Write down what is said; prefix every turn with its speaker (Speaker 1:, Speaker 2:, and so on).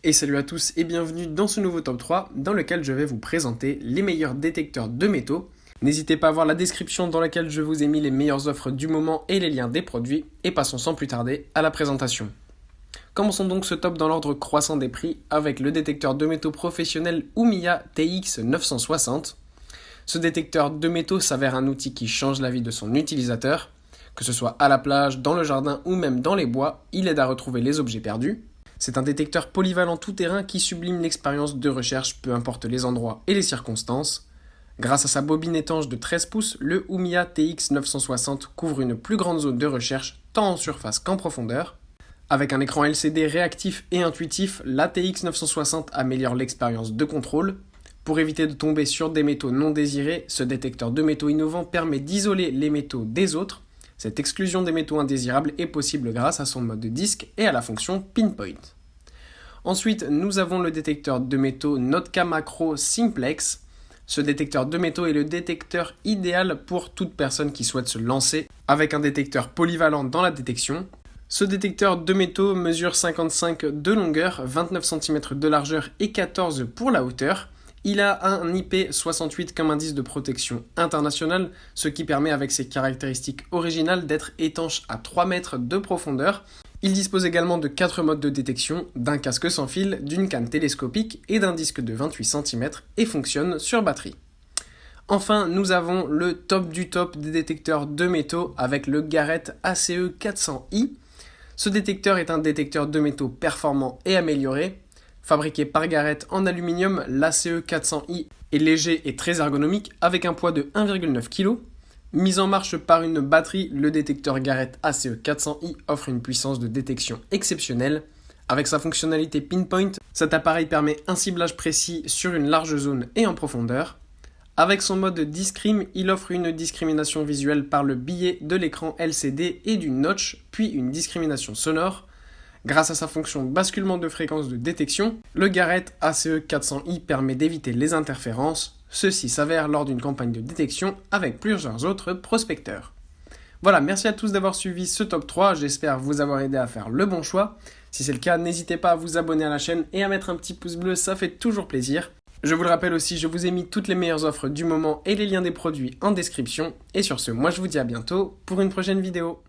Speaker 1: Et salut à tous et bienvenue dans ce nouveau top 3 dans lequel je vais vous présenter les meilleurs détecteurs de métaux. N'hésitez pas à voir la description dans laquelle je vous ai mis les meilleures offres du moment et les liens des produits. Et passons sans plus tarder à la présentation. Commençons donc ce top dans l'ordre croissant des prix avec le détecteur de métaux professionnel Oumiya TX960. Ce détecteur de métaux s'avère un outil qui change la vie de son utilisateur. Que ce soit à la plage, dans le jardin ou même dans les bois, il aide à retrouver les objets perdus. C'est un détecteur polyvalent tout-terrain qui sublime l'expérience de recherche, peu importe les endroits et les circonstances. Grâce à sa bobine étanche de 13 pouces, le Oumiya TX960 couvre une plus grande zone de recherche, tant en surface qu'en profondeur. Avec un écran LCD réactif et intuitif, la TX960 améliore l'expérience de contrôle. Pour éviter de tomber sur des métaux non désirés, ce détecteur de métaux innovant permet d'isoler les métaux des autres. Cette exclusion des métaux indésirables est possible grâce à son mode disque et à la fonction Pinpoint. Ensuite, nous avons le détecteur de métaux Notka Macro Simplex. Ce détecteur de métaux est le détecteur idéal pour toute personne qui souhaite se lancer avec un détecteur polyvalent dans la détection. Ce détecteur de métaux mesure 55 de longueur, 29 cm de largeur et 14 pour la hauteur. Il a un IP68 comme indice de protection international, ce qui permet avec ses caractéristiques originales d'être étanche à 3 mètres de profondeur. Il dispose également de 4 modes de détection, d'un casque sans fil, d'une canne télescopique et d'un disque de 28 cm et fonctionne sur batterie. Enfin, nous avons le top du top des détecteurs de métaux avec le Garrett ACE 400i. Ce détecteur est un détecteur de métaux performant et amélioré. Fabriqué par Garrett en aluminium, l'ACE 400i est léger et très ergonomique avec un poids de 1,9 kg. Mis en marche par une batterie, le détecteur Garrett ACE 400i offre une puissance de détection exceptionnelle. Avec sa fonctionnalité Pinpoint, cet appareil permet un ciblage précis sur une large zone et en profondeur. Avec son mode Discrim, il offre une discrimination visuelle par le biais de l'écran LCD et du notch, puis une discrimination sonore. Grâce à sa fonction basculement de fréquence de détection, le Garrett ACE 400i permet d'éviter les interférences. Ceci s'avère lors d'une campagne de détection avec plusieurs autres prospecteurs. Voilà, merci à tous d'avoir suivi ce top 3, j'espère vous avoir aidé à faire le bon choix. Si c'est le cas, n'hésitez pas à vous abonner à la chaîne et à mettre un petit pouce bleu, ça fait toujours plaisir. Je vous le rappelle aussi, je vous ai mis toutes les meilleures offres du moment et les liens des produits en description. Et sur ce, moi je vous dis à bientôt pour une prochaine vidéo.